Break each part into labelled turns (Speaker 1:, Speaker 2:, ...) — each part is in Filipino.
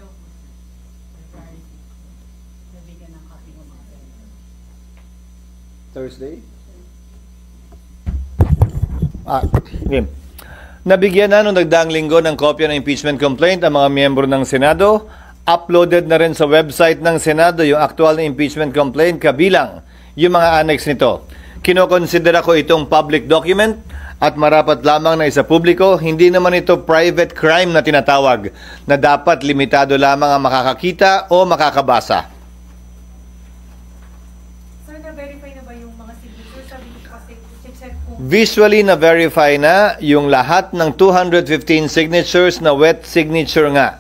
Speaker 1: daw po, sir. February 6. Nabigyan ng copy ng mga senator.
Speaker 2: Thursday? Okay. Nabigyan na nung nagdaang linggo ng kopya ng impeachment complaint ang mga miyembro ng Senado. Uploaded na rin sa website ng Senado yung actual na impeachment complaint kabilang yung mga annex nito. Kinokonsidera ko itong public document at marapat lamang na isa publiko. Hindi naman ito private crime na tinatawag na dapat limitado lamang ang makakakita o makakabasa.
Speaker 1: Sir, na-verify na ba yung mga signatures? Sabi ko kasi, check kung...
Speaker 2: Visually na-verify na yung lahat ng 215 signatures na wet signature nga.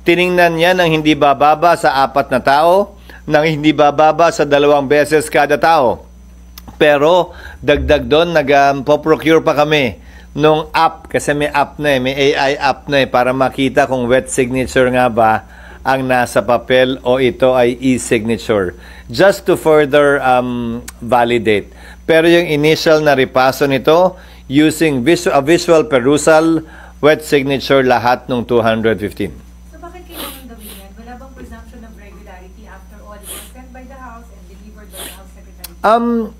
Speaker 2: Tiningnan niya ng hindi bababa sa 4 na tao, ng hindi bababa sa 2 beses kada tao. Pero dagdag doon, nag-procure pa kami nung app, kasi may app na may AI app na para makita kung wet signature nga ba ang nasa papel o ito ay e-signature. Just to further validate. Pero yung initial na ripaso nito, using a visual perusal, wet signature lahat ng 215.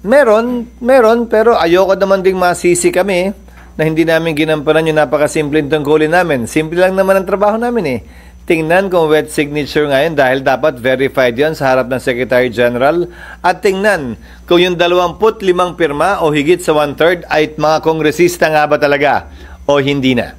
Speaker 2: Meron, pero ayoko naman ding masisi kami na hindi namin ginampanan yung napakasimpleng tungkulin namin. Simple lang naman ang trabaho namin eh. Tingnan kung wet signature ngayon dahil dapat verified yan sa harap ng Secretary General at tingnan kung yung 25 pirma o higit sa 1/3 ay mga kongresista nga ba talaga o hindi na.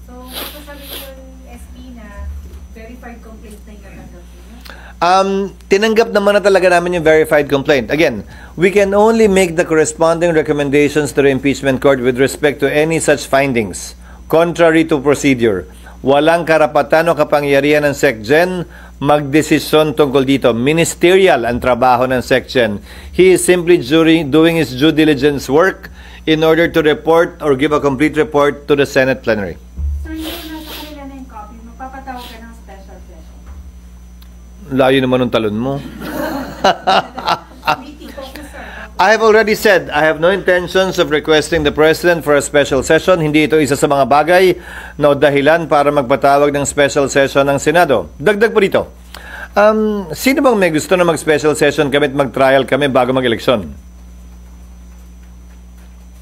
Speaker 1: So, sabi ko yung SP na verified complaint na yung natanggap niyo?
Speaker 2: Tinanggap naman na talaga namin yung verified complaint. Again, we can only make the corresponding recommendations to the impeachment court with respect to any such findings, contrary to procedure. Walang karapatan o kapangyarihan ng SecGen magdesisyon tungkol dito. Ministerial ang trabaho ng SecGen. He is simply doing his due diligence work in order to report or give a complete report to the Senate plenary.
Speaker 1: Sir, yung nasa kanila na yung copy, magpapatawag ka ng special session.
Speaker 2: Layo naman ng talon mo. I have already said, I have no intentions of requesting the President for a special session. Hindi ito isa sa mga bagay na dahilan para magpatawag ng special session ng Senado. Dagdag po dito. Sino bang may gusto na mag-special session kami at mag-trial kami bago mag-eleksyon?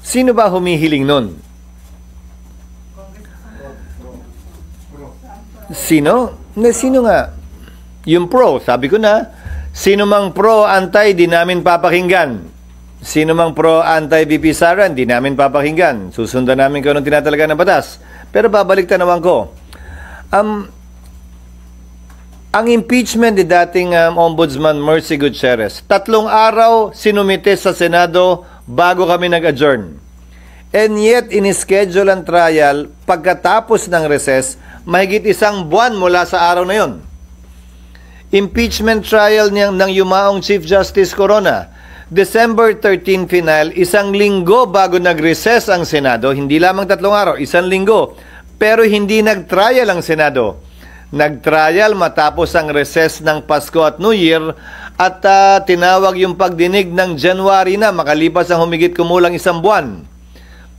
Speaker 2: Sino ba humihiling nun? Sino? Sino nga? Yung pro, sabi ko na, sino mang pro, anti, di namin papakinggan. Sino mang pro, anti, VP Sara, di namin papakinggan. Susundan namin kung anong tinatalaga ng batas. Pero babalik tanawan ko. Ang impeachment ni dating Ombudsman Mercy Gutierrez, 3 araw sinumite sa Senado bago kami nag-adjourn. And yet, in-schedule ang trial pagkatapos ng recess, mahigit 1 buwan mula sa araw na yon. Impeachment trial ng yumaong Chief Justice Corona, December 13 final, 1 linggo bago nag-recess ang Senado, hindi lamang 3 araw, 1 linggo. Pero hindi nag-trial ang Senado. Nag-trial matapos ang recess ng Pasko at New Year at tinawag yung pagdinig ng January na makalipas ang humigit kumulang 1 buwan.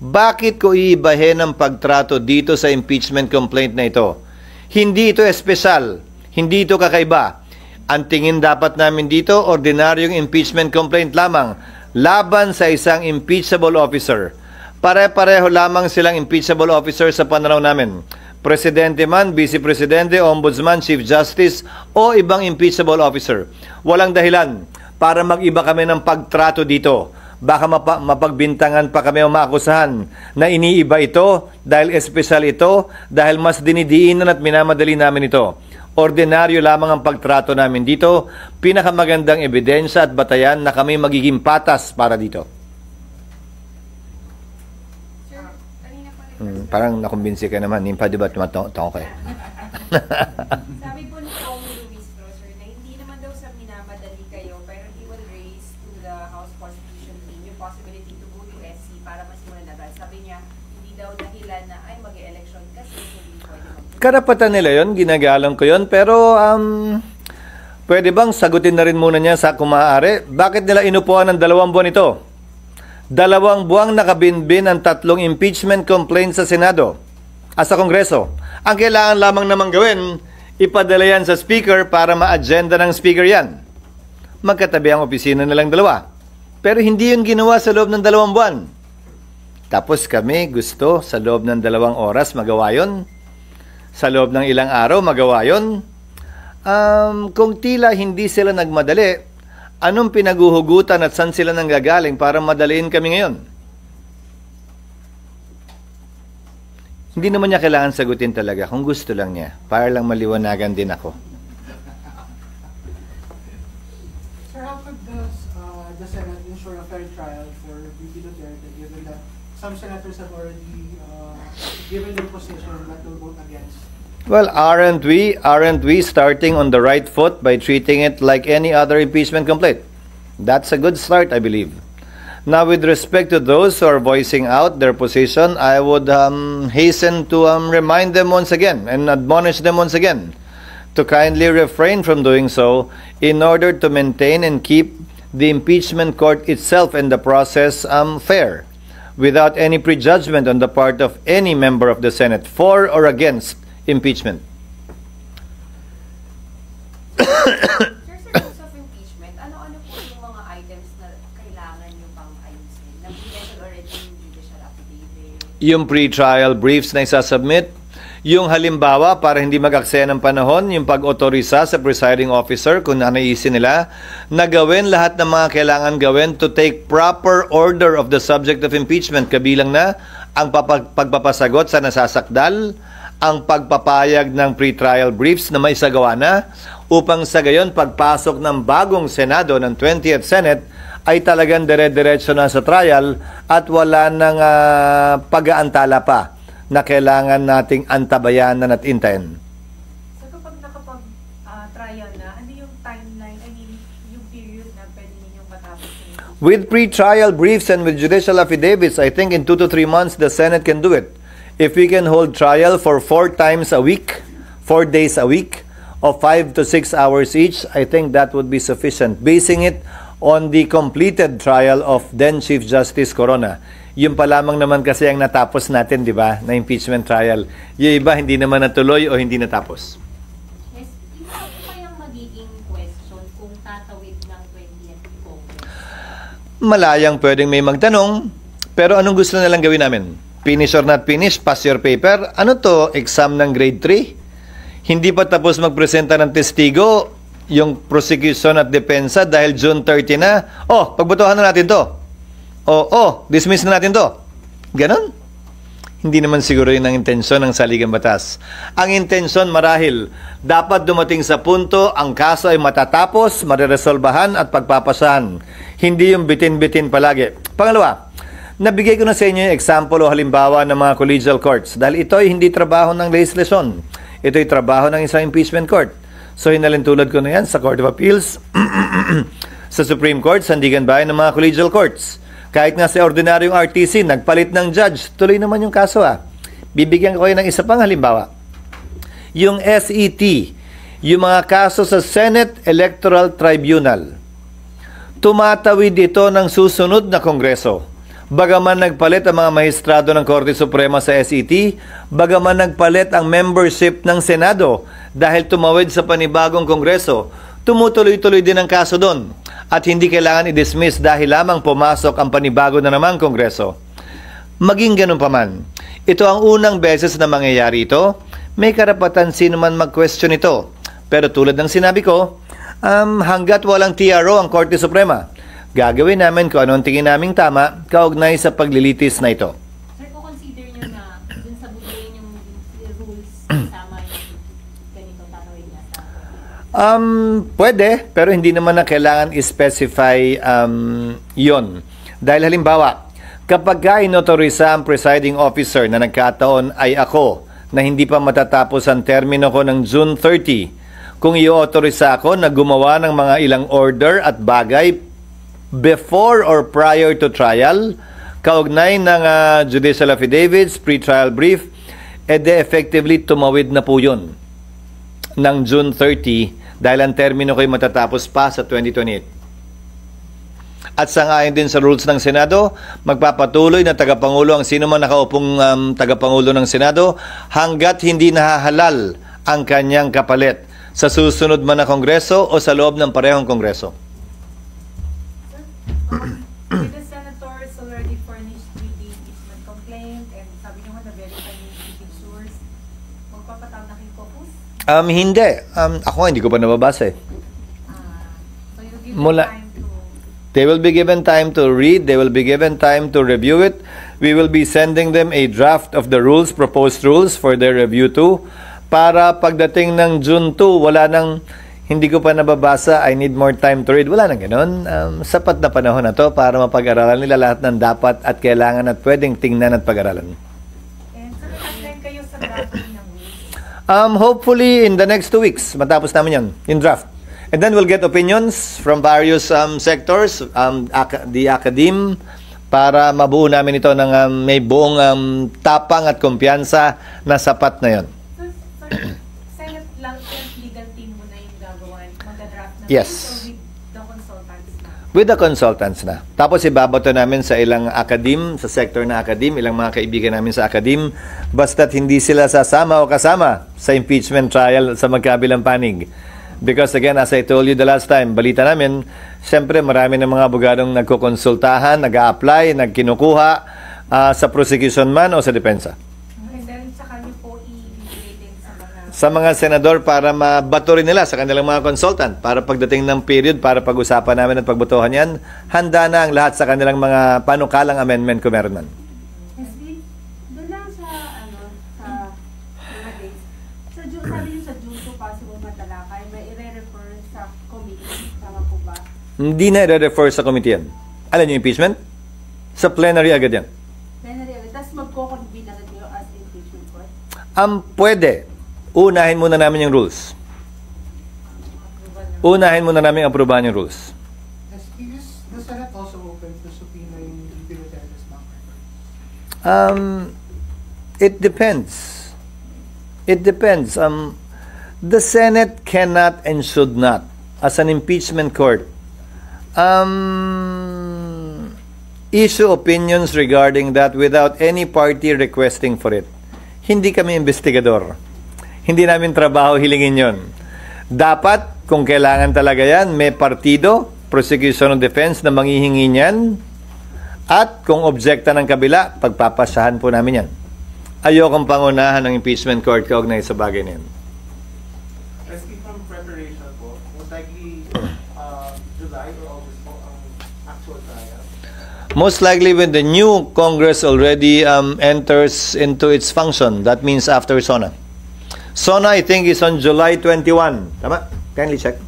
Speaker 2: Bakit ko iibahin ang pagtrato dito sa impeachment complaint na ito? Hindi ito espesyal, hindi ito kakaiba. Ang tingin dapat namin dito, ordinaryong impeachment complaint lamang laban sa isang impeachable officer. Pare-pareho lamang silang impeachable officer sa pananaw namin. Presidente man, Vice Presidente, Ombudsman, Chief Justice o ibang impeachable officer. Walang dahilan para mag-iba kami ng pagtrato dito. Baka mapagbintangan pa kami o maakusahan na iniiba ito dahil espesyal ito, dahil mas dinidiinan at minamadali namin ito. Ordinaryo lamang ang pagtrato namin dito, pinakamagandang ebidensya at batayan na kami magiging patas para dito. Parang nakumbinsi ka naman, Nimpa, di ba tumatango kayo?
Speaker 3: Sabi po ni Congressman Luis Prosser na hindi naman daw sa minamadali kayo, pero he will raise to the House Constitution Team yung possibility to go to SC para masimulan agad. Sabi niya, hindi daw dahilan na ay mag-election kasi hindi pwede
Speaker 2: karapatan nila yon, ginagalang ko yon, pero pwede bang sagutin na rin muna niya sa kumaari? Bakit nila inupuan ng 2 buwan ito? 2 buwang nakabinbin ang 3 impeachment complaints sa Senado at sa Kongreso. Ang kailangan lamang naman gawin, Ipadala yan sa speaker para ma-agenda ng speaker yan. Magkatabi ang opisina nilang dalawa. Pero hindi yun ginawa sa loob ng 2 buwan. Tapos kami gusto sa loob ng 2 oras magawa yun. Sa loob ng ilang araw magawa yun. Kung tila hindi sila nagmadali, anong pinaguhugutan at saan sila nanggagaling para madaliin kami ngayon? Hindi naman niya kailangan sagutin talaga kung gusto lang niya. Para lang maliwanagan din ako.
Speaker 4: Sir, how could the Senate ensure a fair trial for VP Duterte given that some senators have already given their position but will vote against?
Speaker 2: Well, aren't we starting on the right foot by treating it like any other impeachment complaint? That's a good start, I believe. Now, with respect to those who are voicing out their position, I would hasten to remind them once again and admonish them once again to kindly refrain from doing so in order to maintain and keep the impeachment court itself and the process fair, without any prejudgment on the part of any member of the Senate for or against impeachment.
Speaker 3: Sir, sa rules of impeachment, ano-ano po yung mga items na kailangan nyo pang ayusin? Nag-mention already yung judicial affidavit.
Speaker 2: Yung pre-trial briefs na isasubmit, yung halimbawa para hindi mag-aksaya ng panahon, yung pag-otorisa sa presiding officer kung nanaisin nila, na gawin lahat ng mga kailangan gawin to take proper order of the subject of impeachment, kabilang na ang pagpapasagot sa nasasakdal, ang pagpapayag ng pre-trial briefs na may sagawa na, upang sa gayon pagpasok ng bagong Senado ng 20th Senate ay talagang dire-diretso na sa trial at wala nang pag-aantala pa na kailangan nating antabayanan at intayin.
Speaker 1: So kapag nakapag-trial na, ano yung timeline, I mean, yung period na pwede ninyong matapos yung
Speaker 2: With pre-trial briefs and with judicial affidavits, I think in 2 to 3 months the Senate can do it. If we can hold trial for 4 times a week, 4 days a week, of 5 to 6 hours each, I think that would be sufficient. Basing it on the completed trial of then Chief Justice Corona. Yung pa lamang naman kasi ang natapos natin, di ba, na impeachment trial. Yung iba hindi naman natuloy o hindi natapos.
Speaker 5: Yes, yung ano kayang magiging question kung tatawid ng 20th Congress?
Speaker 2: Malayang pwedeng may magtanong, pero anong gusto nilang gawin namin? Finish or not finish? Pass your paper? Ano to? Exam ng grade 3? Hindi pa tapos magpresenta ng testigo yung prosecution at depensa dahil June 30 na. Oh, pagbotohan na natin to. Dismiss na natin to. Ganon? Hindi naman siguro yun ang intensyon ng saligang batas. Ang intensyon marahil, dapat dumating sa punto ang kaso ay matatapos, mareresolbahan at pagpapasahan. Hindi yung bitin-bitin palagi. Pangalawa, nabigay ko na sa inyo yung example o halimbawa ng mga collegial courts dahil ito ay hindi trabaho ng legislasyon. Ito ay trabaho ng isang impeachment court. So hinalintulad ko na yan sa Court of Appeals, sa Supreme Court, sandigan bayan ng mga collegial courts. Kahit nga sa ordinaryong RTC, nagpalit ng judge, tuloy naman yung kaso . Bibigyan ko kayo ng isa pang halimbawa. Yung SET, yung mga kaso sa Senate Electoral Tribunal. Tumatawid ito ng susunod na Kongreso. Bagaman nagpalit ang mga maestrado ng Korte Suprema sa SET, bagaman nagpalit ang membership ng Senado dahil tumawid sa panibagong Kongreso, tumutuloy-tuloy din ang kaso doon at hindi kailangan i-dismiss dahil lamang pumasok ang panibago na namang Kongreso. Maging ganun pa man, ito ang unang beses na mangyayari ito, may karapatan sino man mag-question ito. Pero tulad ng sinabi ko, hanggat walang TRO ang Korte Suprema, gagawin namin kung anong tingin naming tama kaugnay sa paglilitis na ito.
Speaker 5: Sir, kung consider nyo na dun sa bubuin yung rules kasama yung ganito tatawid na sa...
Speaker 2: Pwede, pero hindi naman na kailangan i-specify yon. Dahil halimbawa, kapag inotorisa ang presiding officer na nagkataon ay ako na hindi pa matatapos ang termino ko ng June 30, kung i-autorisa ako na gumawa ng mga ilang order at bagay before or prior to trial, kaugnay ng judicial affidavits, pre-trial brief, edi effectively tumawid na po yun ng June 30 dahil ang termino ko'y matatapos pa sa 2028. At sangayon din sa rules ng Senado, magpapatuloy na tagapangulo ang sino man nakaupong tagapangulo ng Senado hanggat hindi nahahalal ang kanyang kapalit sa susunod man na kongreso o sa loob ng parehong kongreso.
Speaker 1: With the senators already furnished with the impeachment complaint and sabi nyo nga na-verify yung impeachment source, magpapatawag na kayong caucus?
Speaker 2: Hindi. Ako nga, hindi ko pa nababasa eh.
Speaker 1: So you give
Speaker 2: Mula-
Speaker 1: them time to...
Speaker 2: They will be given time to read. They will be given time to review it. We will be sending them a draft of the rules, proposed rules for their review too. Para pagdating ng June 2, wala nang, hindi ko pa nababasa, I need more time to read. Wala nang ganun. Sapat na panahon na to para mapag-aralan nila lahat ng dapat at kailangan at pwedeng tingnan at pag-aralan.
Speaker 1: And sir, timeline kayo sa drafting ng rules?
Speaker 2: Hopefully in the next 2 weeks, matapos namin yan, in draft. And then we'll get opinions from various sectors, the academe, para mabuo namin ito ng may buong tapang at kumpiyansa na sapat na yon.
Speaker 1: So, Senate lang yung legal team mo na yung gagawa, mag-draft na
Speaker 2: Yes.
Speaker 1: rules or with the consultants na?
Speaker 2: With the consultants na. Tapos ibabato namin sa ilang academe, sa sector na academe, ilang mga kaibigan namin sa academe, basta't hindi sila sasama o kasama sa impeachment trial sa magkabilang panig. Because again, as I told you the last time, balita namin, siyempre marami ng mga abogadong nagkukonsultahan, nag-a-apply, nagkinukuha sa prosecution man o sa depensa.
Speaker 1: And then, saka niyo po i-integrate din
Speaker 2: Sa mga senador para mabato rin nila sa kanilang mga consultant. Para pagdating ng period, para pag-usapan namin at pagbotohan yan, handa na ang lahat sa kanilang mga panukalang amendment kung meron man.
Speaker 6: SD, doon lang sa, sa mga dates. Sa June, sabi niyo sa June 2 possible matalakay, may i-refer sa committee, tama po ba?
Speaker 2: Hindi na i-refer sa committee yan. Alam niyo impeachment? Sa plenary agad yan.
Speaker 6: Plenary agad, tapos magko-convene agad niyo as impeachment court?
Speaker 2: Pwede. Unahin muna namin yung rules. Unahin muna namin aprubahan yung rules.
Speaker 4: Is the Senate also open to subpoena yung Duterte's bank?
Speaker 2: It depends. It depends. The Senate cannot and should not, as an impeachment court, issue opinions regarding that without any party requesting for it. Hindi kami investigador. Hindi namin trabaho hilingin yon. Dapat, kung kailangan talaga yan, may partido, prosecution of defense na manghihingi niyan, at kung objekta ng kabila, pagpapasahan po namin yan. Ayokong pangunahan ng impeachment court kaugnay sa bagay na yan.
Speaker 7: Asking from preparation po, most likely July or August po ang actual trial.
Speaker 2: Most likely when the new Congress already enters into its function. That means after SONA. SONA, I think, is on July 21. Tama? Kindly check.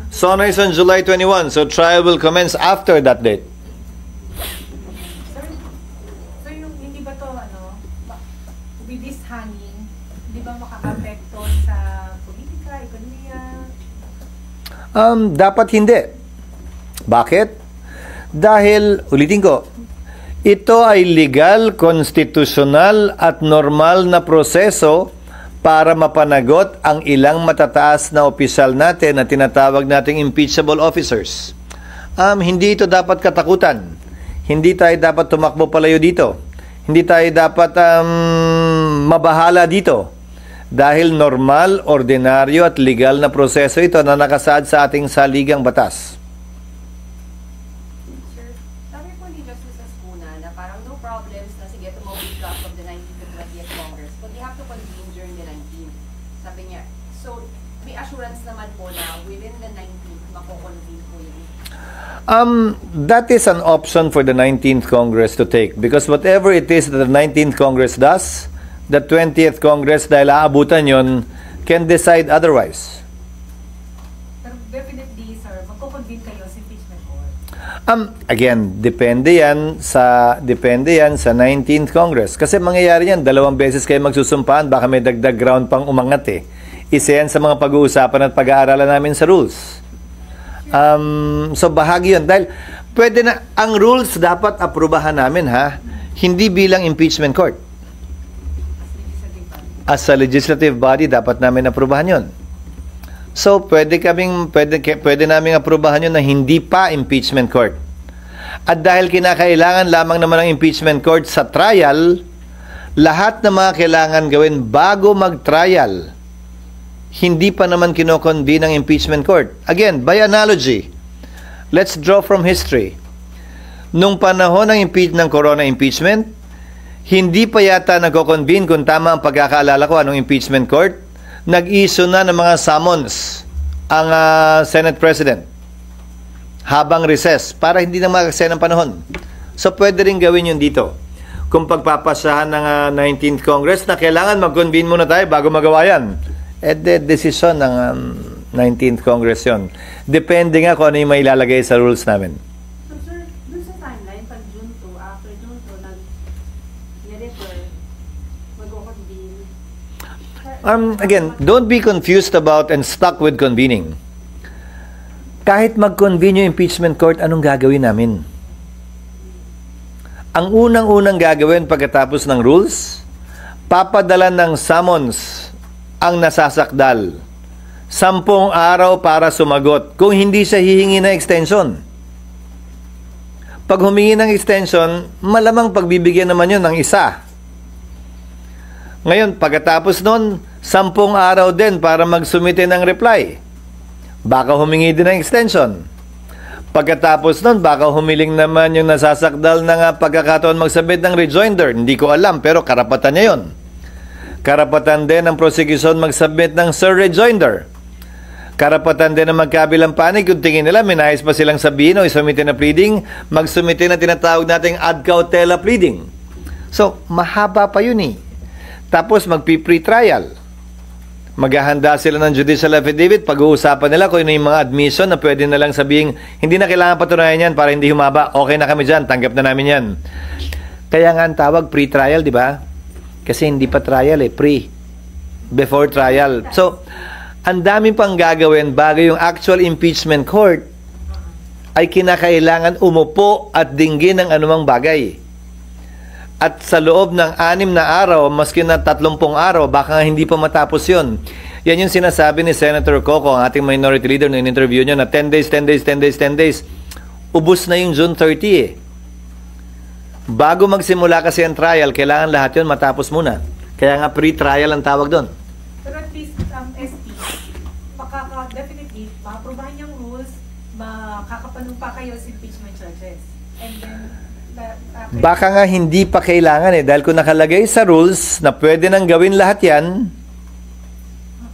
Speaker 2: SONA is on July 21, so trial will commence after that date.
Speaker 1: Sir, yung hindi ba to, with this hanging, hindi ba makaka-apekto sa politika, ekonomiya?
Speaker 2: Dapat hindi. Bakit? Dahil, ulitin ko, ito ay legal, konstitusyonal at normal na proseso para mapanagot ang ilang matataas na opisyal natin na tinatawag nating impeachable officers. Hindi ito dapat katakutan. Hindi tayo dapat tumakbo palayo dito. Hindi tayo dapat mabahala dito. Dahil normal, ordinaryo at legal na proseso ito na nakasaad sa ating saligang batas.
Speaker 3: Sir, sabi po ni Justice Ascuna na parang no problems na sige tumawag draft of the 19th to 20th Congress but they have to convene during the 19th. Sabi niya, so may assurance naman po na within the 19th mako-convene po yun.
Speaker 2: That is an option for the 19th Congress to take because whatever it is that the 19th Congress does, the 20th Congress, dahil aabutan yon, can decide otherwise.
Speaker 1: Pero definitely, sir, magko-convene kayo sa impeachment court.
Speaker 2: Again, depende yan sa 19th Congress. Kasi mangyayari yan, 2 beses kayo magsusumpaan, baka may dagdag ground pang umangat eh. Isa yan sa mga pag-uusapan at pag-aaralan namin sa rules. So bahagi yun. Dahil pwede na, ang rules dapat aprubahan namin ha, hindi bilang impeachment court. As a legislative body, dapat namin aprubahan yun. So, pwede naming aprubahan yun na hindi pa impeachment court. At dahil kinakailangan lamang naman ng impeachment court sa trial, lahat ng mga kailangan gawin bago mag-trial, hindi pa naman kinoconvene ng impeachment court. Again, by analogy, let's draw from history. Nung panahon ng corona impeachment, hindi pa yata nagko-convene, kung tama ang pagkakaalala ko, anong impeachment court, nag-issue na ng mga summons ang Senate President habang recess para hindi na mag-extend ng panahon. So pwede rin gawin yun dito. Kung pagpapasahan ng 19th Congress na kailangan mag-convene muna tayo bago magawa yan, decision ng 19th Congress yun. Depende nga kung ano yung may ilalagay sa rules namin.
Speaker 6: So sir, dun sa timeline, pag June 2, after June 2, nag-refer, mag-convene.
Speaker 2: Again, don't be confused about and stuck with convening. Kahit mag-convene yung impeachment court, anong gagawin namin? Ang unang-unang gagawin pagkatapos ng rules, papadala ng summons ang nasasakdal. 10 araw para sumagot kung hindi siya hihingi ng extension. Pag humingi ng extension, malamang pagbibigyan naman yun ng isa. Ngayon, pagkatapos nun, 10 araw din para magsumite ng reply. Baka humingi din ng extension. Pagkatapos nun, baka humiling naman yung nasasakdal ng pagkakataon magsabit ng rejoinder. Hindi ko alam, pero karapatan niya yun. Karapatan din ng prosecution magsabit ng rejoinder. Karapatan din ng magkabilang panig kung tingin nila minahis pa silang sabihin o isumite na pleading, magsumite na tinatawag nating ad cautela pleading. So, mahaba pa yun eh. Tapos magpi-pre-trial. Maghahanda sila ng judicial affidavit, pag-uusapan nila kung ano yung mga admission na pwede na lang sabihin, hindi na kailangan patunayan yan para hindi humaba. Okay na kami dyan, tanggap na namin yan. Kaya nga ang tawag pre-trial, di ba? Kasi hindi pa trial pre. Before trial. So, ang dami pang gagawin bago yung actual impeachment court ay kinakailangan umupo at dinggin ng anumang bagay. At sa loob ng 6 na araw, maski na 30 araw, baka hindi pa matapos yun. Yan yung sinasabi ni Senator Coco, ang ating minority leader, na in-interview niya na 10 days. Ubus na yung June 30 Bago magsimula kasi ang trial, kailangan lahat yun matapos muna. Kaya nga pre-trial ang tawag doon.
Speaker 1: Pero at least, ST, definitely, makaprobahan yung rules, makakapanumpa kayo sa impeachment charges. And then,
Speaker 2: baka nga hindi pa kailangan dahil kung nakalagay sa rules na pwede nang gawin lahat yan,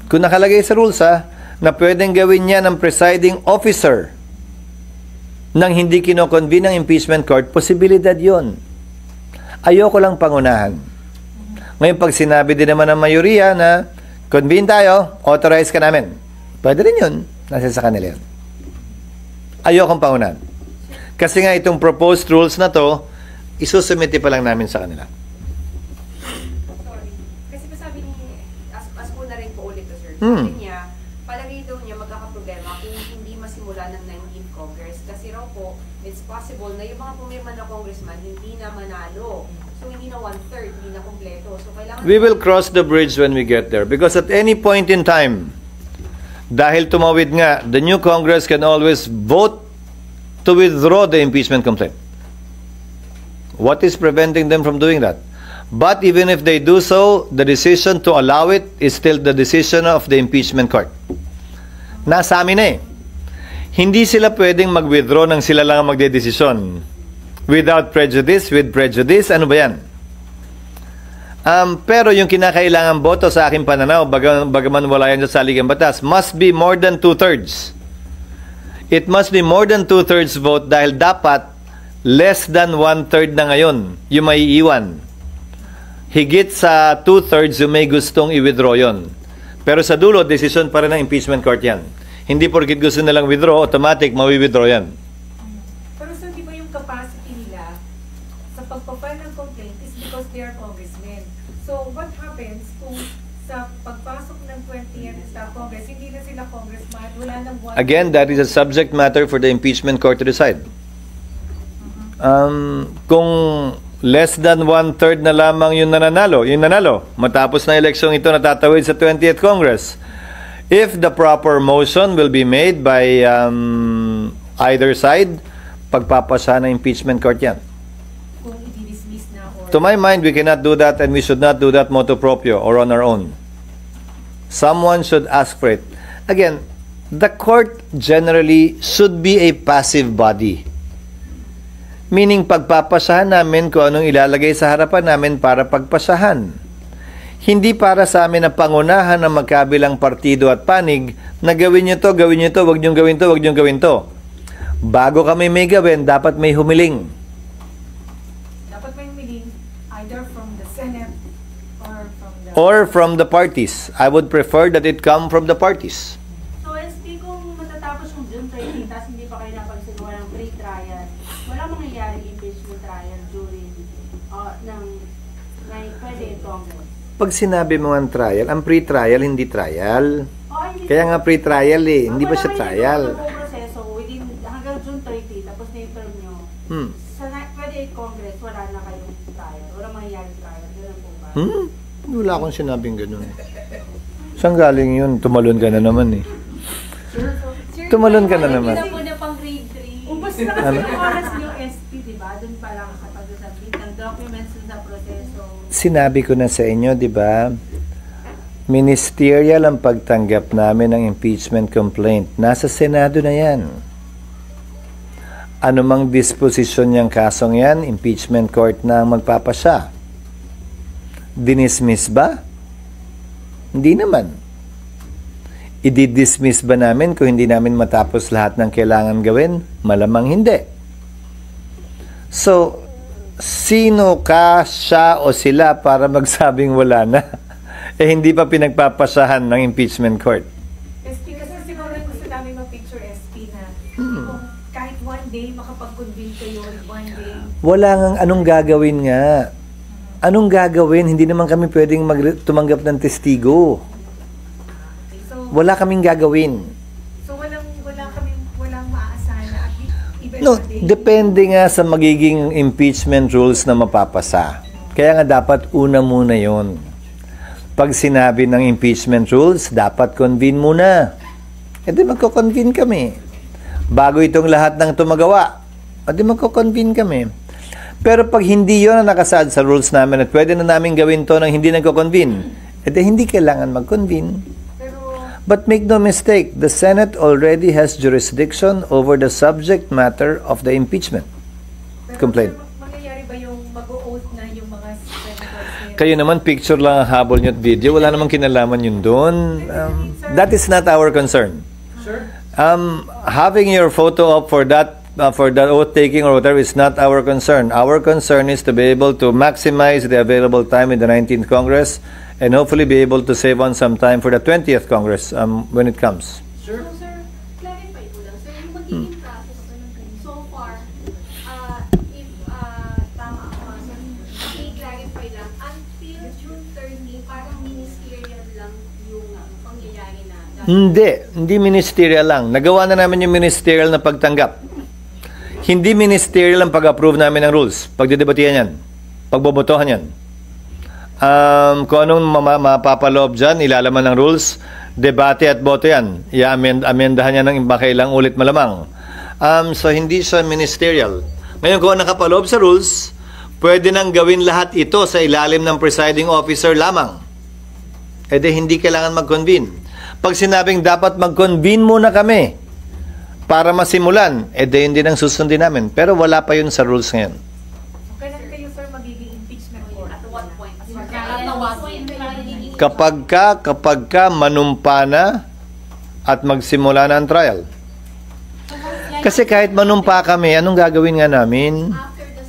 Speaker 2: kung nakalagay sa rules na pwedeng gawin yan ng presiding officer nang hindi kinoconvene ng impeachment court, posibilidad yon. Ayoko lang pangunahan. Ngayon pag sinabi din naman ng mayoriya na convene tayo, authorize ka namin, pwede rin yun, nasa sa kanila yun. Ayokong pangunahan. Kasi nga itong proposed rules na to, isusumite pa lang namin sa kanila.
Speaker 3: Sorry. Kasi pa sabi ni, as po na rin po ulit to, sir. Sabi niya, palagay daw niya magkakaproblema kung hindi masimula ng 19th Congress. Kasi raw po, it's possible na yung mga pumirma na congressman hindi na manalo. So hindi na 1/3, hindi na kompleto. So kailangan...
Speaker 2: We will cross the bridge when we get there. Because at any point in time, dahil tumawid nga, the new Congress can always vote to withdraw the impeachment complaint. What is preventing them from doing that? But even if they do so, the decision to allow it is still the decision of the impeachment court. Nasa amin Hindi sila pwedeng mag-withdraw nang sila lang ang magdedesisyon. Without prejudice, with prejudice, ano ba yan? Pero yung kinakailangan boto sa aking pananaw, bagaman wala yan sa saligang batas, must be more than 2/3. It must be more than 2/3 vote dahil dapat less than 1/3 na ngayon yung may iiwan. Higit sa 2/3 yung may gustong i-withdraw yon. Pero sa dulo, decision pa rin ng impeachment court yan. Hindi porkit gusto nilang withdraw, automatic mawi-withdraw yan.
Speaker 1: Pero sir, di ba yung capacity nila sa pagpapile ng complaint is because they are congressmen. So what happens kung sa pagpasok ng 20th sa Congress, hindi na sila congressman, wala nang one...
Speaker 2: Again, that is a subject matter for the impeachment court to decide. Kung less than 1/3 na lamang yung nanalo, matapos na eleksyong ito natatawid sa 20th Congress, if the proper motion will be made by either side pagpapasa ng impeachment court yan.
Speaker 1: Kung i-dismiss na or...
Speaker 2: To my mind, we cannot do that and we should not do that motu proprio or on our own. Someone should ask for it. Again, the court generally should be a passive body. Meaning, pagpapasahan namin kung anong ilalagay sa harapan namin para pagpasahan. Hindi para sa amin na pangunahan ng magkabilang partido at panig na gawin nyo to, wag nyo gawin to, wag nyo gawin to. Bago kami may gawin, dapat may humiling.
Speaker 1: Dapat may humiling either from the Senate
Speaker 2: Or from the parties. I would prefer that it come from the parties.
Speaker 6: So, SP, kung matatapos yung June 30, tapos hindi pa kayo napagsigawa ng pre-trial, wala mangyayaring impeachment trial during pwede yung Congress.
Speaker 2: Pag sinabi mo ang trial, ang pre-trial, hindi trial.
Speaker 6: Hindi
Speaker 2: Kaya nga pre-trial eh, hindi ba siya trial?
Speaker 6: Wala kayo proseso hanggang June 30, tapos na yung term nyo. Pwede yung Congress, wala na kayong trial. Wala mangyayaring trial. Ganun po ba?
Speaker 2: Wala akong sinabing ganun. Saan galing yun? Tumalon ka na naman eh. Tumalon ka na naman.
Speaker 3: Hindi na po na pang grade 3.
Speaker 6: Ubus na kasi yung oras nyo, SP, diba? Doon pa lang sa pag-usapin ng documents sa proseso.
Speaker 2: Sinabi ko na sa inyo, di ba? Ministerial ang pagtanggap namin ng impeachment complaint. Nasa Senado na yan. Anumang disposisyon niyang kasong yan, impeachment court na ang magpapasya. Dinismiss ba? Hindi naman. I-dismiss ba namin kung hindi namin matapos lahat ng kailangan gawin? Malamang hindi. So, sino ka, siya o sila para magsabing wala na? Hindi pa pinagpapasahan ng impeachment court.
Speaker 1: SP, kasi siguro gusto namin mag-picture SP na kung kahit one day makapag-convene kayo in one day.
Speaker 2: Wala ngang anong gagawin nga. Anong gagawin? Hindi naman kami pwedeng tumanggap ng testigo.
Speaker 1: So,
Speaker 2: Wala kaming gagawin.
Speaker 1: so walang maaasahan na at even
Speaker 2: No,
Speaker 1: one day.
Speaker 2: depende nga sa magiging impeachment rules na mapapasa. Kaya nga dapat una muna yon. Pag sinabi ng impeachment rules, dapat convene muna. E di magko-convene kami. Bago itong lahat ng tumagawa, e di magko-convene kami. Pero pag hindi yun ang nakasaad sa rules namin at pwede na namin gawin to nang hindi nagko-convene, e di hindi kailangan mag-convene. But make no mistake, the Senate already has jurisdiction over the subject matter of the impeachment complaint.
Speaker 1: Sir, mangyayari ba yung mag-o-oath na yung mga senators?
Speaker 2: Kayo naman, picture lang ang habol nyo at video. Wala namang kinalaman yun doon. That is not our concern.
Speaker 7: Sure.
Speaker 2: Having your photo up for that oath taking or whatever is not our concern. Our concern is to be able to maximize the available time in the 19th Congress and hopefully be able to save on some time for the 20th Congress when it comes.
Speaker 7: Sure.
Speaker 5: So, sir, clarify ko lang. Sir, yung magiging process so far, if tama ako, sir, i-clarify lang, until June 30, parang ministerial lang yung pangyayari na
Speaker 2: Hindi ministerial lang. Nagawa na namin yung ministerial na pagtanggap. Hindi ministerial ang pag-approve namin ng rules. Pagdidebatihan yan. Pagbobotohan yan. Kung anong mapapaloob dyan, ilalaman ng rules, debate at boto yan. I-amendahan yan ng makailang ulit malamang. So, hindi siya ministerial. Ngayon, kung nakapaloob sa rules, pwede nang gawin lahat ito sa ilalim ng presiding officer lamang. E di, hindi kailangan mag-convene. Pag sinabing dapat mag-convene muna kami para masimulan, e di, hindi nang susundin namin. Pero wala pa yun sa rules ngayon.
Speaker 1: Kailan kayo, sir, magiging impeachment court?
Speaker 3: At what point?
Speaker 2: Kapag ka manumpa na at magsimula na ang trial. Kasi kahit manumpa kami, anong gagawin nga namin?
Speaker 5: after the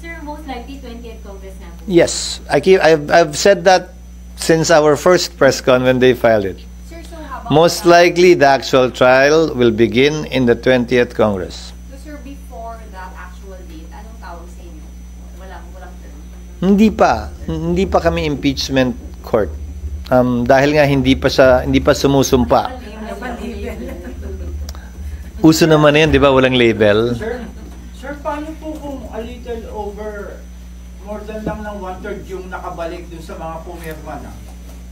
Speaker 5: sir, most likely 20th Congress na po.
Speaker 2: Yes, I've said that since our first press con when they filed it.
Speaker 3: Sir, so how about
Speaker 2: Most likely, the actual trial will begin in the 20th Congress.
Speaker 3: So, sir, before that actual date, anong tawag sa inyo? Walang term.
Speaker 2: Hindi pa kami impeachment court. Dahil nga hindi pa sumusumpa. Uso naman na yan, di ba? Walang label.
Speaker 8: Sir, paano po kung a little over more than lang ng 1/3 yung nakabalik dun sa mga pumirma na?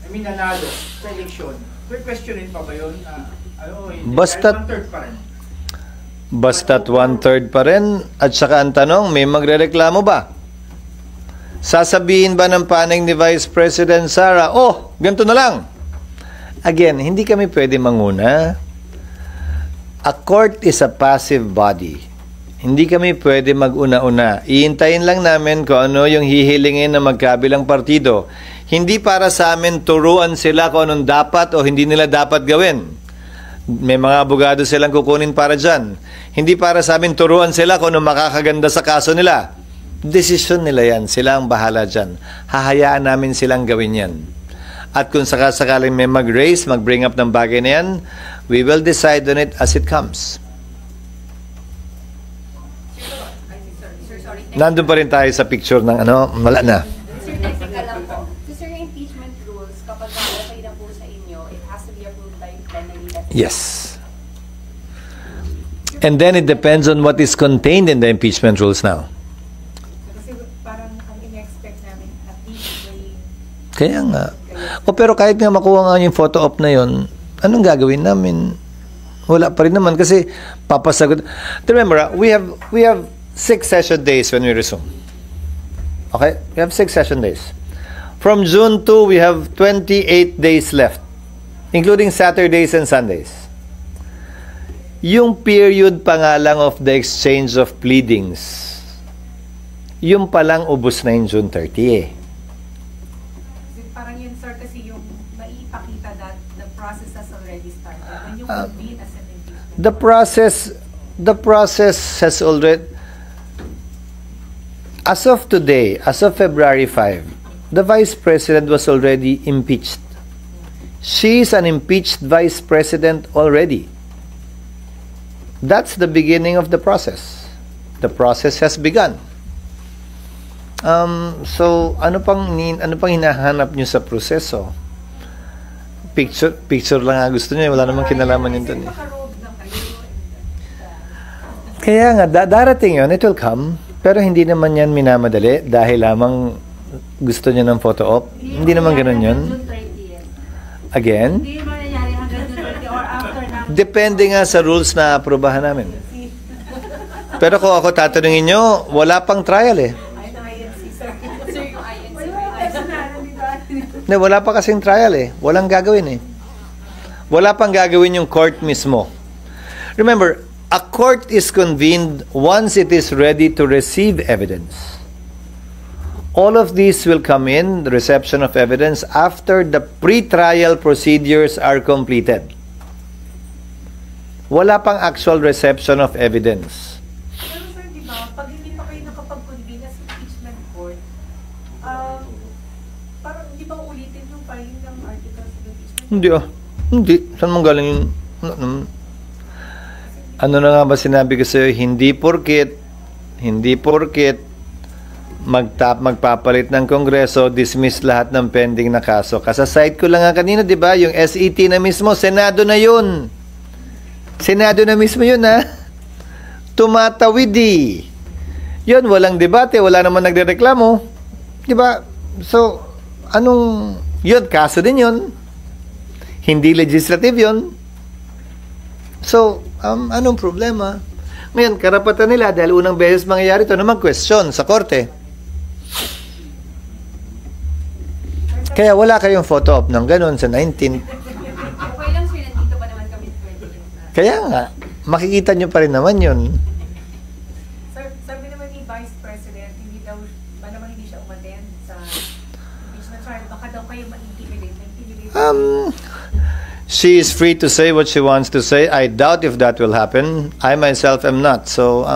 Speaker 8: I mean, nanalo sa eleksyon. May questionin pa ba yun?
Speaker 2: Basta-
Speaker 8: Kahit 1/3 pa rin.
Speaker 2: Basta't 1/3 pa rin. At saka ang tanong, may magrereklamo ba? Sasabihin ba ng panig ni Vice President Sara, oh, ganito na lang. Again, hindi kami pwede manguna. A court is a passive body. Hindi kami pwede mag-una-una. Iintayin lang namin kung ano yung hihilingin ng magkabilang partido. Hindi para sa amin turuan sila kung anong dapat o hindi nila dapat gawin. May mga abogado silang kukunin para dyan. Hindi para sa amin turuan sila kung anong makakaganda sa kaso nila. Desisyon nila yan. Sila ang bahala dyan. Hahayaan namin silang gawin yan. At kung sakasakaling may mag-raise, mag-bring up ng bagay na yan, we will decide on it as it comes.
Speaker 3: Sir, sorry.
Speaker 2: Nandun pa rin tayo sa picture ng ano, wala na.
Speaker 3: Sir, technical lang po. So, sir, yung impeachment rules, kapag okay na po sa inyo, it has to be approved by plenary.
Speaker 2: Yes. And then it depends on what is contained in the impeachment rules now.
Speaker 1: Kasi parang ang in-expect namin at least may
Speaker 2: Kaya nga. O pero kahit nga makuha nga yung photo op na yon, anong gagawin namin? Wala pa rin naman kasi papasagot. Remember, we have 6 session days when we resume. Okay? We have 6 session days. From June 2, we have 28 days left, including Saturdays and Sundays. Yung period pa nga lang of the exchange of pleadings, yung palang ubos na yung June 30 eh.
Speaker 1: Kasi parang yun, sir, kasi yung maipakita that the process has already started. When you convene as an impeachment.
Speaker 2: The process has already, as of today, as of February 5, the Vice President was already impeached. She is an impeached Vice President already. That's the beginning of the process. The process has begun. So ano pang hinahanap niyo sa proseso? Picture lang nga gusto niyo, wala namang kinalaman yun doon.
Speaker 1: Makarob na kayo.
Speaker 2: Kaya nga darating yun, it will come. Pero hindi naman yan minamadali dahil lamang gusto niya ng photo op. Hindi naman ganun yun.
Speaker 6: June 30.
Speaker 2: Again,
Speaker 6: Hindi naman nangyari hanggang June 30 or after na.
Speaker 2: depende nga sa rules na aprobahan namin. Pero kung ako tatanungin nyo, wala pang trial eh.
Speaker 1: Ay, na INC, sir.
Speaker 3: Sir, yung INC.
Speaker 2: Ne, wala pa kasing trial eh. Walang gagawin eh. Wala pang gagawin yung court mismo. Remember, a court is convened once it is ready to receive evidence. All of these will come in, the reception of evidence, after the pre-trial procedures are completed. Wala pang actual reception of evidence.
Speaker 1: Pero sir, di ba, pag hindi pa kayo nakapag-convene as impeachment court, parang di ba ulitin yung filing ng articles of impeachment?
Speaker 2: Hindi ah. Hindi. Saan mong galing yun? Ano na nga ba sinabi ko sa'yo? Hindi porket magpapalit ng Kongreso, dismiss lahat ng pending na kaso. Kasasite ko lang nga kanina, di ba? Yung SET na mismo, Senado na yun. Senado na mismo yun, ha? Tumatawid, yun, walang debate, wala naman nagrereklamo. Di ba? So, yun, kaso din yun. Hindi legislative yun. So, anong problema? Ngayon, karapatan nila dahil unang beses mangyayari ito na mag-question sa korte. Kaya wala kayong photo op ng ganun sa 19.
Speaker 3: Okay lang, sir, nandito pa naman kami pwede.
Speaker 2: Kaya nga, makikita nyo pa rin naman yun.
Speaker 1: Sir, sabi naman ni Vice President, hindi siya umattend sa impeachment trial. Baka daw kayo ma-intimidate.
Speaker 2: She is free to say what she wants to say. I doubt if that will happen. I myself am not. So,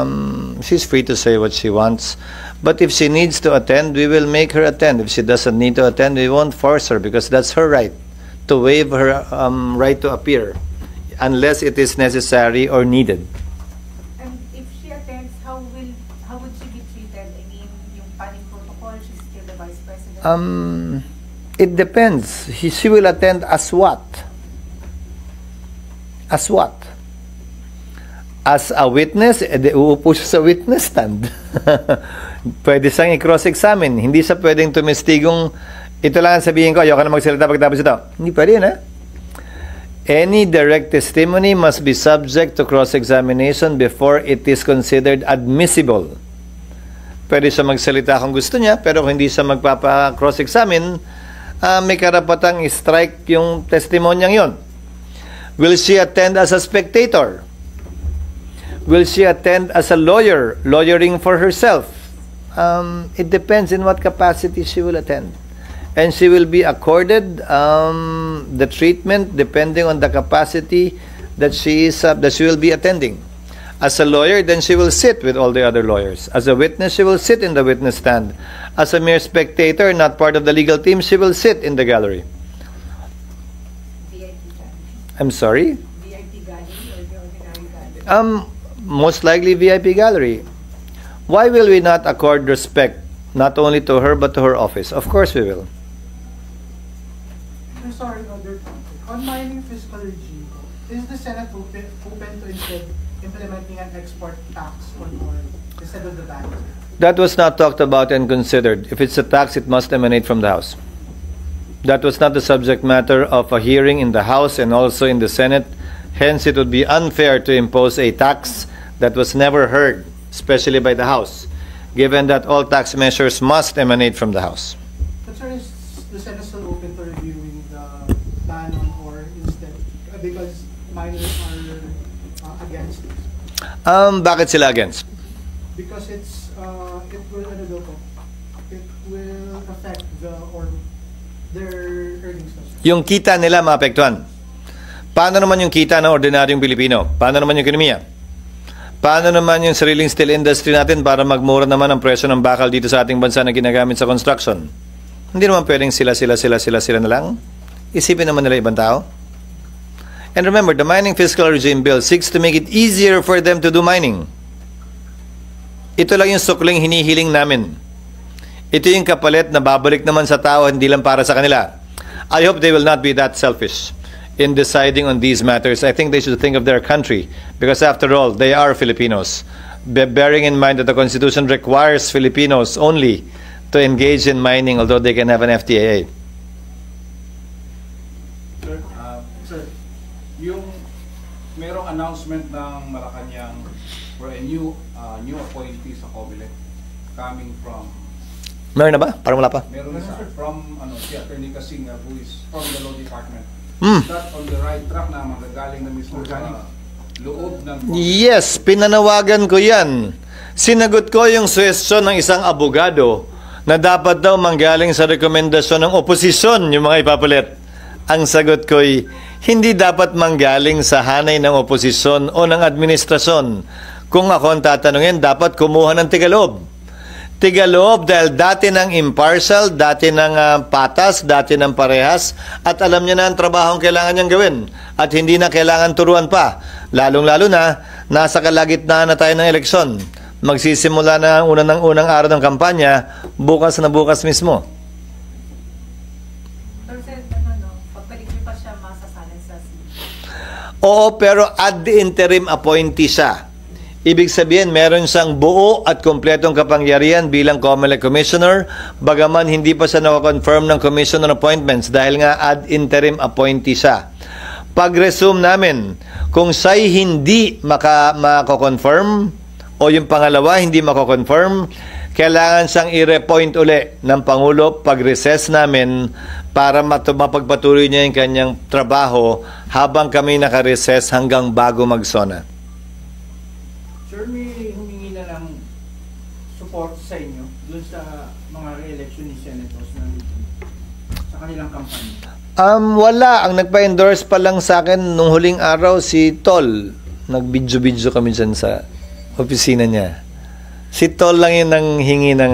Speaker 2: she's free to say what she wants. But if she needs to attend, we will make her attend. If she doesn't need to attend, we won't force her because that's her right to waive her right to appear unless it is necessary or needed.
Speaker 1: And if she attends, how would she be treated? I mean, yung paning protocol, she's still the Vice President.
Speaker 2: It depends. She will attend as what? As what? As a witness, uupo siya sa witness stand. Pwede siyang i-cross-examine. Hindi siya pwedeng tumistigong, ito lang ang sabihin ko, ayoko na magsalita pagtapos ito. Hindi pwede yun, ha? Any direct testimony must be subject to cross-examination before it is considered admissible. Pwede siya magsalita kung gusto niya, pero kung hindi siya magpapa-cross-examine, may karapatang strike yung testimonyang yon. Will she attend as a spectator? Will she attend as a lawyer, lawyering for herself? It depends in what capacity she will attend. And she will be accorded the treatment depending on the capacity that she will be attending. As a lawyer, then she will sit with all the other lawyers. As a witness, she will sit in the witness stand. As a mere spectator, not part of the legal team, she will sit in the gallery.
Speaker 1: VIP gallery.
Speaker 2: I'm sorry?
Speaker 1: VIP gallery or the ordinary gallery?
Speaker 2: Most likely VIP gallery. Why will we not accord respect not only to her but to her office? Of course we will.
Speaker 4: I'm sorry, other topic. On mining fiscal regime, is the Senate open to instead implementing an export tax on oil instead of the ban?
Speaker 2: That was not talked about and considered. If it's a tax, it must emanate from the House. That was not the subject matter of a hearing in the House and also in the Senate. Hence, it would be unfair to impose a tax that was never heard, especially by the House, given that all tax measures must emanate from the House.
Speaker 4: But sir, is the Senate still open to reviewing the ban on oil instead? Because miners are against it.
Speaker 2: Bakit sila against?
Speaker 4: Because it will affect their earnings.
Speaker 2: Yung kita nila maapektuhan. Paano naman yung kita ng ordinaryong Pilipino? Paano naman yung ekonomiya? Paano naman yung sariling steel industry natin para magmura naman ang presyo ng bakal dito sa ating bansa na ginagamit sa construction? Hindi naman pwedeng sila na lang. Isipin naman nila ibang tao. And remember, the mining fiscal regime bill seeks to make it easier for them to do mining. Ito lang yung sukling hinihiling namin. Ito yung kapalit na babalik naman sa tao, hindi lang para sa kanila. I hope they will not be that selfish in deciding on these matters. I think they should think of their country, because after all, they are Filipinos. Bearing in mind that the Constitution requires Filipinos only to engage in mining, although they can have an FTAA.
Speaker 8: Sir, yung merong announcement ng Malacanang for a new appointee sa COMELEC coming from...
Speaker 2: Meron na ba? Parang wala pa.
Speaker 8: Meron isa from si Attorney Kasinga, who is from the Law Department.
Speaker 2: Hmm.
Speaker 8: Is that on the right track na magagaling na mismo sa loob ng...
Speaker 2: Yes, pinanawagan ko yan. Sinagot ko yung suwestyon ng isang abogado na dapat daw manggaling sa rekomendasyon ng oposisyon yung mga ipapalit. Ang sagot ko'y hindi dapat manggaling sa hanay ng oposisyon o ng administrasyon. Kung ako ang tatanungin, dapat kumuha ng tigaloob. Tigaloob dahil dati ng impartial, dati ng patas, dati ng parehas, at alam niya na ang trabaho ang kailangan niyang gawin. At hindi na kailangan turuan pa. Lalong-lalo na, nasa kalagitnaan na tayo ng eleksyon. Magsisimula na ang unang araw ng kampanya, bukas na bukas mismo.
Speaker 1: Pero sir, pagbalik niyo pa siya masasalin sa
Speaker 2: Oo, pero ad interim appointee siya. Ibig sabihin, meron siyang buo at kompletong kapangyarihan bilang COMELEC Commissioner, bagaman hindi pa siya nakakonfirm ng Commissioner appointments dahil nga ad interim appointee siya. Pag-resume namin, kung siya'y hindi makakonfirm o yung pangalawa hindi makakonfirm, kailangan siyang i-repoint uli ng Pangulo pag-recess namin para mapagpatuloy niya yung kanyang trabaho habang kami naka-recess hanggang bago mag-SONA.
Speaker 8: Sir, may humingi na lang support sa inyo dun sa mga re-election ni Senators na sa kanilang kampanya.
Speaker 2: Wala. Ang nagpa-endorse pa lang sa akin nung huling araw si Tol. Nag-video kami dyan sa opisina niya. Si Tol lang yun ang hingi ng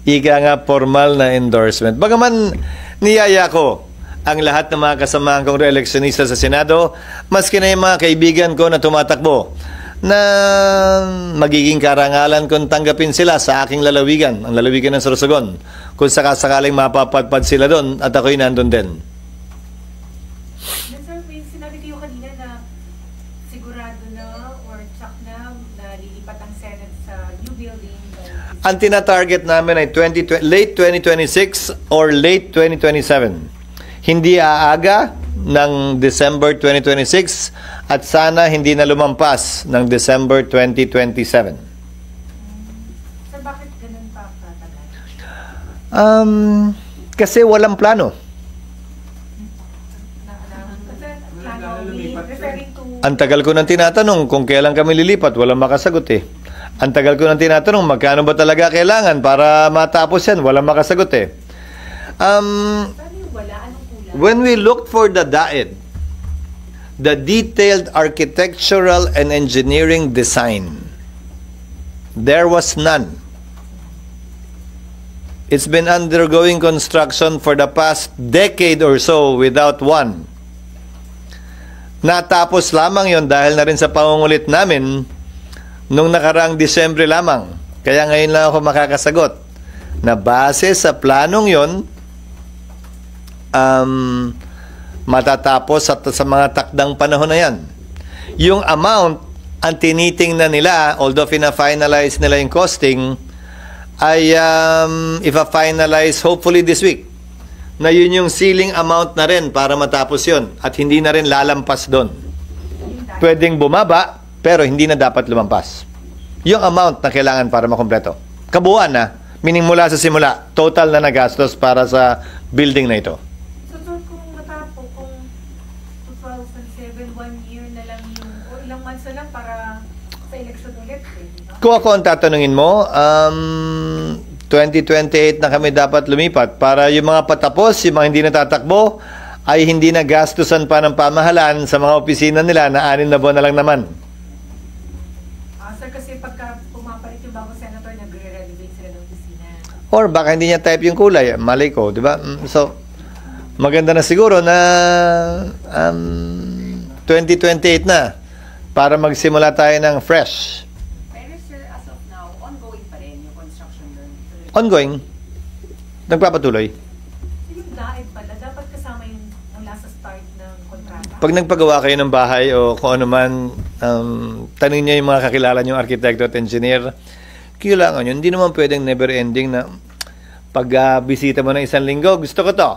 Speaker 2: ika nga formal na endorsement. Bagaman niyaya ko ang lahat ng mga kasamahan kong re-electionista sa Senado, maski na yung mga kaibigan ko na tumatakbo, na magiging karangalan kung tanggapin sila sa aking lalawigan, ang lalawigan ng Sorsogon, kung sakasakaling mapapadpad sila doon at ako'y nandun din.
Speaker 1: Sir, may sinabi kayo kanina na sigurado na or check na lilipat ang Senate sa new building.
Speaker 2: Ang tina-target namin ay late 2026 or late 2027. Hindi aaga, ng December 2026 at sana hindi na lumampas ng December 2027.
Speaker 1: Sir, bakit ganun pa katagal?
Speaker 2: Kasi walang plano.
Speaker 1: Referring to...
Speaker 2: Ang tagal ko nang tinatanong kung kailan kami lilipat, walang makasagot eh. Ang tagal ko nang tinatanong magkano ba talaga kailangan para matapos yan, walang makasagot eh.
Speaker 3: Paano yung wala? Anong kulang?
Speaker 2: When we looked for the DAED, the detailed architectural and engineering design, there was none. It's been undergoing construction for the past decade or so without one. Natapos lamang yon dahil na rin sa pangungulit namin nung nakaraang Disyembre lamang. Kaya ngayon lang ako makakasagot na base sa planong yon, matatapos sa mga takdang panahon na yan. Yung amount, ang tinitingnan nila, although fina-finalize nila yung costing, ay ipa-finalize hopefully this week. Na yun yung ceiling amount na rin para matapos yun at hindi na rin lalampas doon. Pwedeng bumaba, pero hindi na dapat lumampas. Yung amount na kailangan para makumpleto. Kabuuan na, meaning mula sa simula, total na nagastos para sa building na ito.
Speaker 1: So, sir, kung matapos, kung 2007, 1 year na lang yung, o ilang months na lang para sa election ulit, eh, di ba?
Speaker 2: Kung ako ang tatanungin mo, 2028 na kami dapat lumipat para yung mga patapos, yung mga hindi natatakbo, ay hindi na gastusan pa ng pamahalaan sa mga opisina nila na 6 na buwan na lang naman.
Speaker 1: Sir, kasi pagka pumapalit yung bagong senator, nagre-renovate sila ng opisina.
Speaker 2: Or baka hindi niya type yung kulay, malay ko, di ba? So, maganda na siguro na 2028 na para magsimula tayo ng fresh.
Speaker 3: Pero sir, as of now, ongoing pa rin yung construction doon.
Speaker 2: Ongoing. Nagpapatuloy.
Speaker 1: So, yung DAED pala, dapat kasama yung mula sa start ng kontrata.
Speaker 2: Pag nagpagawa kayo ng bahay o kung ano man, tanong niya yung mga kakilala niyong arkitekto at engineer, kailangan yun. Hindi naman pwedeng never ending na pag bisita mo ng 1 linggo, gusto ko to.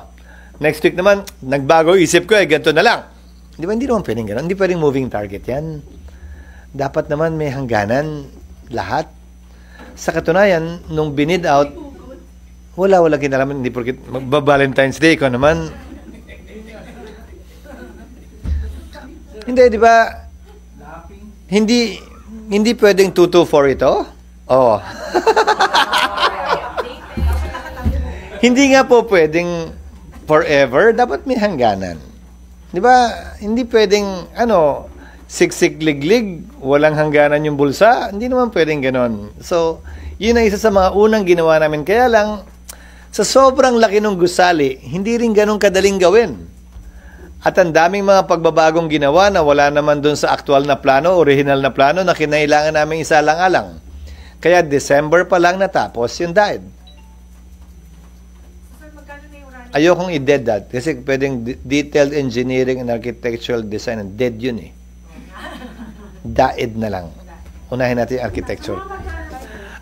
Speaker 2: Next week naman, nagbago isip ko ganito na lang. Di ba? Hindi naman pwedeng gano'n. Hindi pwedeng moving target yan. Dapat naman may hangganan lahat. Sa katunayan, nung binid out, wala kinalaman. Hindi porkit magba-Valentine's Day ko naman. Hindi, di ba? Hindi pwedeng 224 ito? Oo. Hindi nga po pwedeng forever. Dapat may hangganan. Di ba? Hindi pwedeng, siksik-liglig, walang hangganan yung bulsa. Hindi naman pwedeng ganon. So, yun ang isa sa mga unang ginawa namin. Kaya lang, sa sobrang laki ng gusali, hindi rin ganon kadaling gawin. At ang daming mga pagbabagong ginawa na wala naman dun sa aktual na plano, original na plano, na kinailangan namin isalang-alang. Kaya December pa lang natapos yung DAED.
Speaker 1: Sir, magkano na yung running?
Speaker 2: Ayokong i-dead that. Kasi pwedeng detailed engineering and architectural design. Dead yun eh. DAED na lang. Unahin natin yung architecture.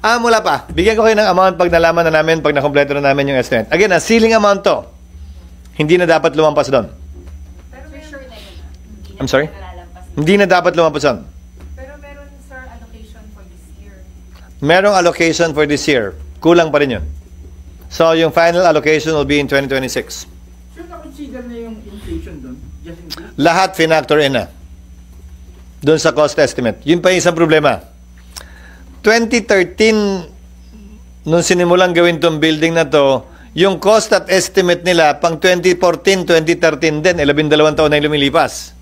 Speaker 2: Wala pa. Bigyan ko kayo ng amount pag nalaman na namin, pag nakompleto na namin yung estimate. Again, ceiling amount to. Hindi na dapat lumampas doon.
Speaker 1: Pero
Speaker 3: For sure na yun. Hindi
Speaker 2: I'm sorry?
Speaker 3: na nalalampas.
Speaker 2: Hindi na dapat lumampas doon.
Speaker 1: Pero meron, sir, allocation for this year.
Speaker 2: Merong allocation for this year. Kulang pa rin yun. So, yung final allocation will be in 2026.
Speaker 8: Sure na-consider na yung inflation doon? Just in case?
Speaker 2: Lahat finactor in na. Doon sa cost estimate. Yun pa yung isang problema. 2013, nung sinimulang gawin tong building na to, yung cost at estimate nila pang 2014, 2013 din, 12 taon na yung lumilipas.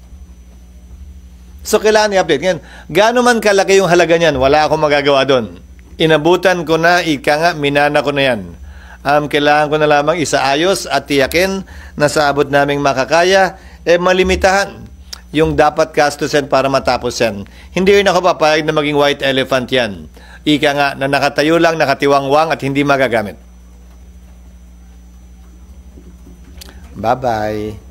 Speaker 2: So, kailangan i-update. Ngayon, gaano man kalaki yung halaga niyan, wala akong magagawa doon. Inabutan ko na, minana ko na yan. Kailangan ko na lamang isaayos at tiyakin na sa abot naming makakaya, malimitahan yung dapat gastusin para matapos yan. Hindi rin ako papayag na maging white elephant yan. Ika nga, na nakatayo lang, nakatiwangwang at hindi magagamit. Bye-bye.